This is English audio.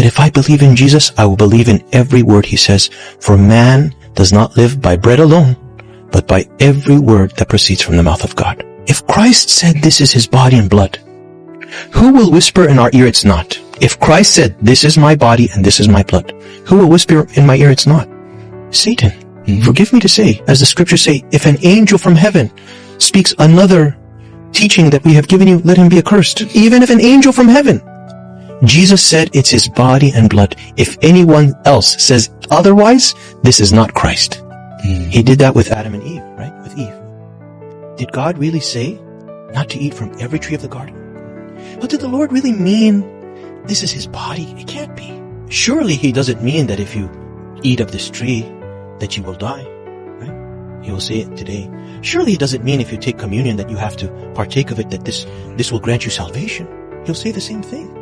that if I believe in Jesus, I will believe in every word he says. For man does not live by bread alone, but by every word that proceeds from the mouth of God. If Christ said this is his body and blood, who will whisper in our ear it's not? If Christ said this is my body and this is my blood, who will whisper in my ear it's not? Satan. Forgive me to say, as the scriptures say, if an angel from heaven speaks another teaching that we have given you, let him be accursed. Even if an angel from heaven. Jesus said it's his body and blood. If anyone else says otherwise, this is not Christ. He did that with Adam and Eve, right? With Eve. Did God really say not to eat from every tree of the garden? But did the Lord really mean this is his body? It can't be. Surely he doesn't mean that if you eat of this tree that you will die, right? He will say it today. Surely he doesn't mean if you take communion that you have to partake of it, that this will grant you salvation. He'll say the same thing.